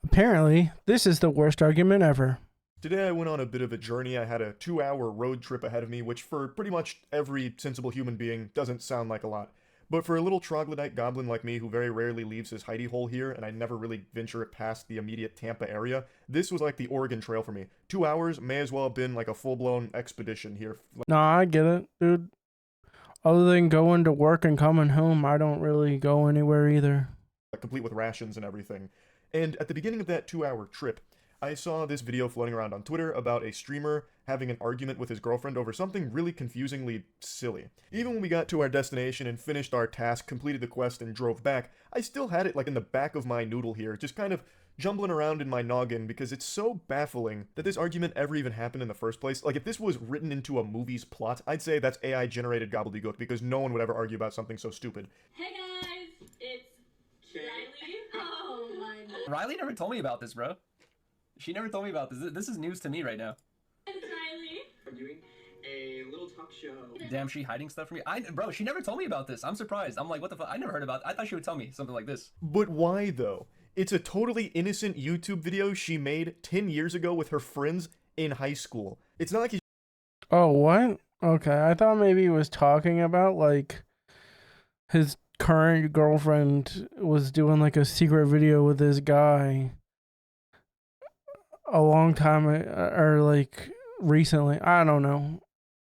Apparently, this is the worst argument ever. Today I went on a bit of a journey. I had a 2-hour road trip ahead of me, which for pretty much every sensible human being doesn't sound like a lot. But for a little troglodyte goblin like me who very rarely leaves his hidey hole here, and I never really venture past the immediate Tampa area, this was like the Oregon Trail for me. 2 hours may as well have been like a full-blown expedition here. Nah, I get it, dude. Other than going to work and coming home, I don't really go anywhere either. Complete with rations and everything. And at the beginning of that 2-hour trip, I saw this video floating around on Twitter about a streamer having an argument with his girlfriend over something really confusingly silly. Even when we got to our destination and finished our task, completed the quest, and drove back, I still had it like in the back of my noodle here, just kind of jumbling around in my noggin because it's so baffling that this argument ever even happened in the first place. Like, if this was written into a movie's plot, I'd say that's AI generated gobbledygook because no one would ever argue about something so stupid. Hey guys, it's Riley. Oh my god. Riley never told me about this, bro. She never told me about this. This is news to me right now. It's Riley. I'm doing a little talk show. Damn, she hiding stuff from me? Bro, she never told me about this. I'm surprised. I'm like, what the fuck? I never heard about it. I thought she would tell me something like this. But why though? It's a totally innocent YouTube video she made 10 years ago with her friends in high school. It's not like he's Oh, what? Okay, I thought maybe he was talking about, like, his current girlfriend was doing, like, a secret video with this guy a long time, or, like, recently. I don't know.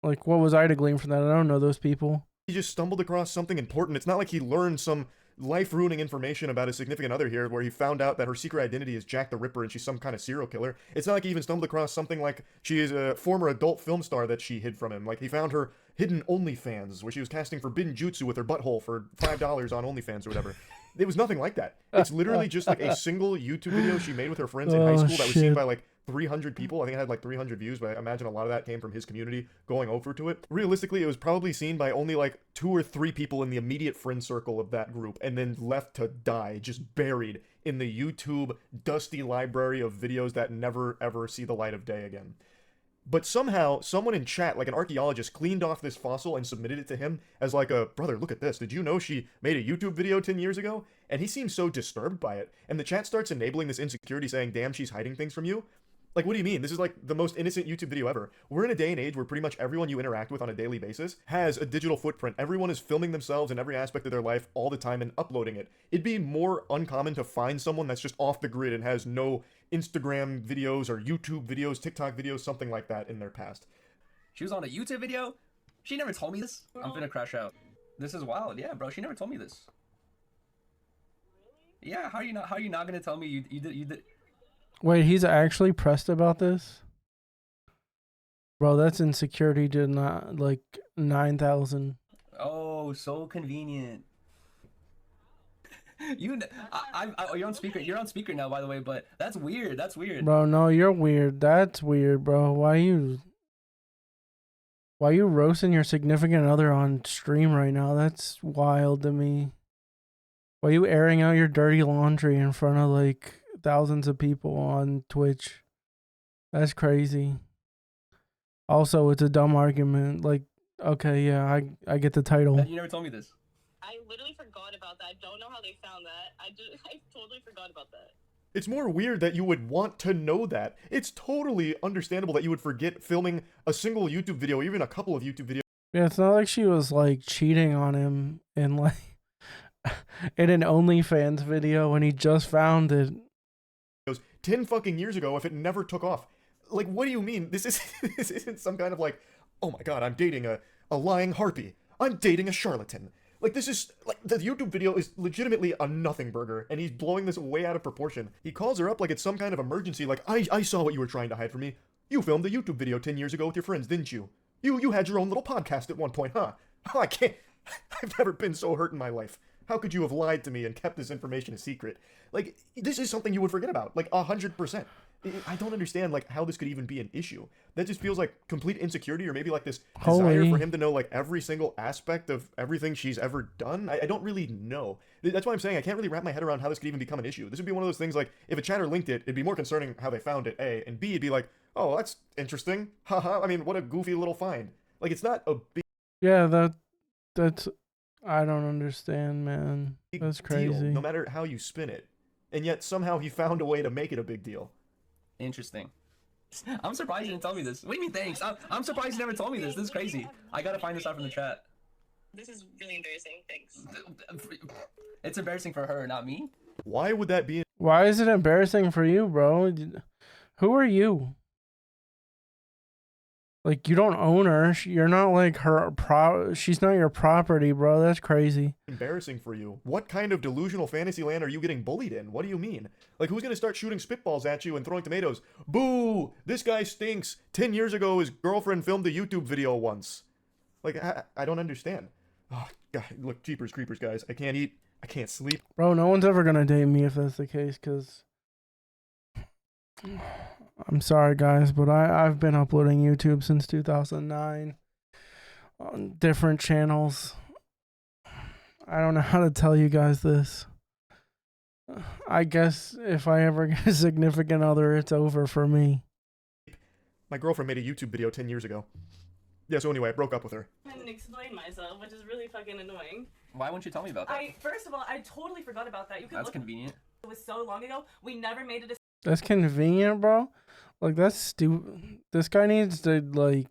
Like, what was I to glean from that? I don't know those people. he just stumbled across something important. It's not like he learned some life-ruining information about his significant other here, where he found out that her secret identity is Jack the Ripper and she's some kind of serial killer. It's not like he even stumbled across something like she is a former adult film star that she hid from him. Like, he found her hidden OnlyFans, where she was casting for binjutsu with her butthole for $5 on OnlyFans or whatever. It was nothing like that. It's literally just like a single YouTube video she made with her friends in high school that was seen by like 300 people. I think it had like 300 views, but I imagine a lot of that came from his community going over to it. Realistically, it was probably seen by only like 2 or 3 people in the immediate friend circle of that group, and then left to die, just buried in the YouTube dusty library of videos that never ever see the light of day again. But somehow, someone in chat, like an archaeologist, cleaned off this fossil and submitted it to him as like a, brother, look at this. Did you know she made a YouTube video 10 years ago? And he seems so disturbed by it. And the chat starts enabling this insecurity saying, damn, she's hiding things from you. Like, what do you mean? This is like the most innocent YouTube video ever. We're in a day and age where pretty much everyone you interact with on a daily basis has a digital footprint. Everyone is filming themselves in every aspect of their life all the time and uploading it. It'd be more uncommon to find someone that's just off the grid and has no Instagram videos or YouTube videos, TikTok videos, something like that in their past. She was on a YouTube video? She never told me this? I'm finna crash out. This is wild. Yeah, bro, she never told me this. Yeah, how are you not gonna tell me you did? Wait, he's actually pressed about this? Bro, that's insecurity to not, like, 9,000. Oh, so convenient. You're on speaker. You're on speaker now, by the way. But that's weird. That's weird. Bro, no, you're weird. That's weird, bro. Why you roasting your significant other on stream right now? That's wild to me. Why you airing out your dirty laundry in front of, like, thousands of people on Twitch? That's crazy. Also, it's a dumb argument. Like, okay, yeah, I get the title. You never told me this. I literally forgot about that. I don't know how they found that. I totally forgot about that. It's more weird that you would want to know that. It's totally understandable that you would forget filming a single YouTube video, even a couple of YouTube videos. Yeah, it's not like she was, like, cheating on him in, like, in an OnlyFans video when he just found it. 10 fucking years ago if it never took off. Like, what do you mean? This isn't some kind of like, oh my god, I'm dating a lying harpy. I'm dating a charlatan. Like, this is, like, the YouTube video is legitimately a nothing burger, and he's blowing this way out of proportion. He calls her up like it's some kind of emergency, like, I saw what you were trying to hide from me. You filmed the YouTube video 10 years ago with your friends, didn't you? You had your own little podcast at one point, huh? Oh, I can't, I've never been so hurt in my life. How could you have lied to me and kept this information a secret? Like, this is something you would forget about, like, 100%. I don't understand, like, how this could even be an issue. That just feels like complete insecurity, or maybe like this desire for him to know, like, every single aspect of everything she's ever done. I don't really know. That's why I'm saying I can't really wrap my head around how this could even become an issue. This would be one of those things, like, if a chatter linked it, it'd be more concerning how they found it, A, and B, it'd be like, oh, that's interesting. Haha, I mean, what a goofy little find. Like, it's not a big... Yeah, that's... I don't understand, man. That's crazy. Deal, no matter how you spin it. and yet somehow he found a way to make it a big deal. Interesting. I'm surprised you didn't tell me this. What do you mean thanks? I'm surprised you never told me this. This is crazy. I gotta find this out from the chat. This is really embarrassing. Thanks. It's embarrassing for her, not me. Why would that be Why is it embarrassing for you, bro? Who are you? Like, you don't own her. You're not like her she's not your property, bro. That's crazy. embarrassing for you? What kind of delusional fantasy land are you getting bullied in? What do you mean? Like, who's gonna start shooting spitballs at you and throwing tomatoes? Boo! This guy stinks. 10 years ago, his girlfriend filmed a YouTube video once. Like, I don't understand. Oh, God, look, jeepers creepers, guys. I can't eat. I can't sleep. Bro, no one's ever gonna date me if that's the case, because I'm sorry, guys, but I've been uploading YouTube since 2009 on different channels. I don't know how to tell you guys this. I guess if I ever get a significant other, it's over for me. My girlfriend made a YouTube video 10 years ago. Yeah, so anyway, I broke up with her. I didn't explain myself, which is really fucking annoying. Why wouldn't you tell me about that? First of all, I totally forgot about that. You could That's look. convenient. It was so long ago. We never made it a That's convenient, bro. Like, that's stupid. This guy needs to, like,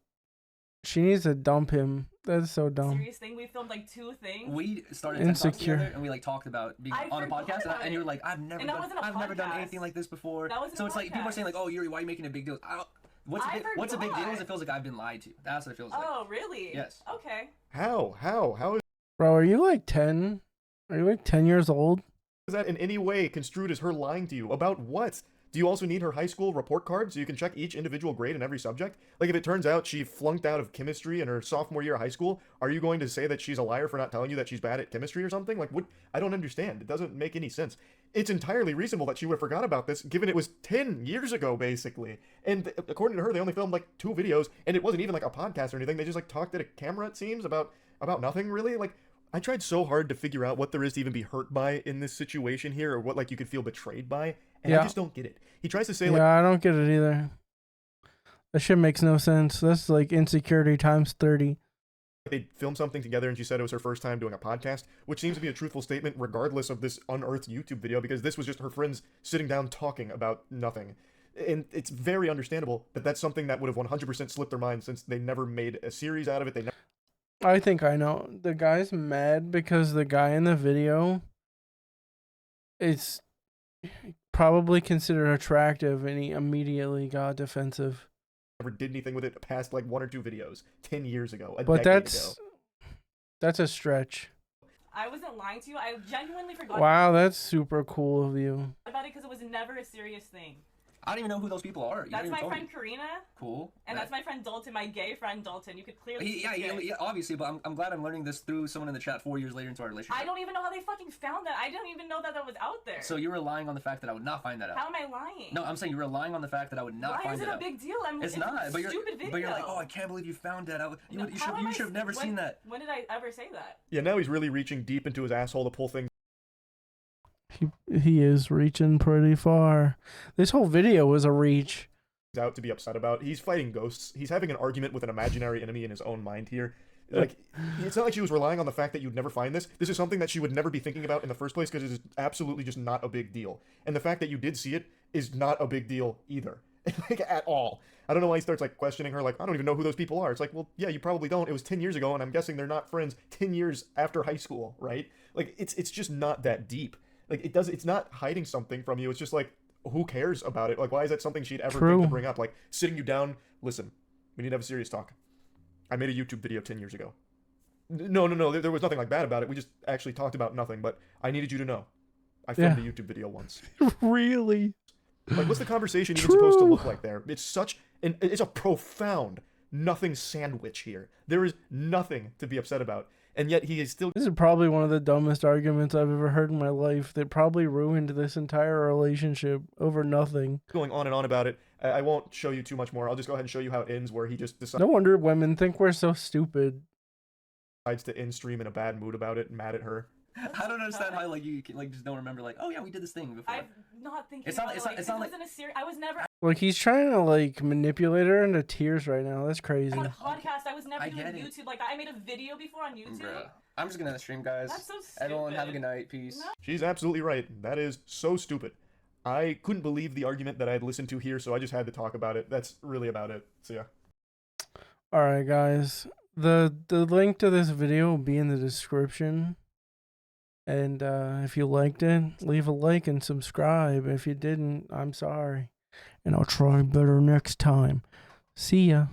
she needs to dump him. That's so dumb. serious thing. We filmed like 2 things. We started TikToks Insecure. together and we like talked about being I on a forgot podcast about and you were it. like, I've never And that wasn't a done podcast. anything like this before. That wasn't So a it's like people are saying like, podcast. oh Yuri, why are you making a big deal? What's a big deal is forgot. it feels like I've been lied to. That's what it feels like. Oh, really? Yes. Okay. How is Bro, are you like 10? Are you like 10 years old? that in any way construed as her lying to you? About what? Do you also need her high school report card so you can check each individual grade in every subject? Like, if it turns out she flunked out of chemistry in her sophomore year of high school, are you going to say that she's a liar for not telling you that she's bad at chemistry or something? Like, what? I don't understand. It doesn't make any sense. It's entirely reasonable that she would have forgot about this, given it was 10 years ago, basically. And according to her, they only filmed, like, 2 videos, and it wasn't even, like, a podcast or anything. They just, like, talked at a camera, it seems, about nothing, really. Like, I tried so hard to figure out what there is to even be hurt by in this situation here, or what, like, you could feel betrayed by, and I Yeah. just don't get it. He tries to say, Yeah, like, I don't get it either. That shit makes no sense. That's like insecurity times 30. they filmed something together and she said it was her first time doing a podcast, which seems to be a truthful statement regardless of this unearthed YouTube video, because this was just her friends sitting down talking about nothing. And it's very understandable that that's something that would have 100% slipped their mind, since they never made a series out of it. They never I think I know. The guy's mad because the guy in the video is probably considered attractive, and he immediately got defensive. did anything with it past like 1 or 2 videos 10 years ago, a But decade ago. that's a stretch. I wasn't lying to you. I genuinely forgot Wow, that's super cool of you. about it because it was never a serious thing. I don't even know who those people are. You That's didn't my even tell friend me. Karina, Cool. and that's my friend Dalton, my gay friend Dalton. You could clearly see Yeah, he's gay. yeah, obviously, but I'm glad I'm learning this through someone in the chat 4 years later into our relationship. I don't even know how they fucking found that. I didn't even know that was out there. So you were relying on the fact that I would not find that out. How am I lying? No, I'm saying you're relying on the fact that I would not Why find is it it a out. big deal? It's not, but you're, stupid video. but you're like, oh, I can't believe you found that out. You, No, you how am I should have never when- seen that. When did I ever say that? Yeah, now he's really reaching deep into his asshole to pull things He is reaching pretty far. This whole video was a reach. out to be upset about. He's fighting ghosts. He's having an argument with an imaginary enemy in his own mind here. Like, it's not like she was relying on the fact that you'd never find this. This is something that she would never be thinking about in the first place, because it is absolutely just not a big deal. And the fact that you did see it is not a big deal either. Like, at all. I don't know why he starts, like, questioning her, like, I don't even know who those people are. It's like, well, yeah, you probably don't. It was 10 years ago, and I'm guessing they're not friends 10 years after high school, right? Like, it's just not that deep. Like, it's not hiding something from you. It's just like, who cares about it? Like, why is that something she'd ever think True. to bring up? Like, sitting you down, listen, we need to have a serious talk. I made a YouTube video 10 years ago. No, there was nothing like bad about it. We just actually talked about nothing, but I needed you to know. I filmed Yeah. a YouTube video once. Really? Like, what's the conversation even supposed to True. look like there? It's a profound nothing sandwich here. There is nothing to be upset about. And yet he is still This is probably one of the dumbest arguments I've ever heard in my life. That probably ruined this entire relationship over nothing. going on and on about it. I won't show you too much more. I'll just go ahead and show you how it ends, where he just decides No wonder women think we're so stupid. to end stream in a bad mood about it, mad at her. I don't understand how like you can, like just don't remember like, oh yeah, we did this thing before. I'm not thinking. It's not- about it's it, not- like, it's not it like- wasn't a serious. I was never Like, he's trying to, like, manipulate her into tears right now. That's crazy. on a podcast. I was never I doing get it. YouTube like that. I made a video before on YouTube. Bruh. I'm just gonna end the stream, guys. That's so stupid. Everyone, have a good night. Peace. She's absolutely right. That is so stupid. I couldn't believe the argument that I had listened to here, so I just had to talk about it. That's really about it. So yeah. Alright, guys. The link to this video will be in the description. And if you liked it, leave a like and subscribe. If you didn't, I'm sorry. And I'll try better next time. See ya.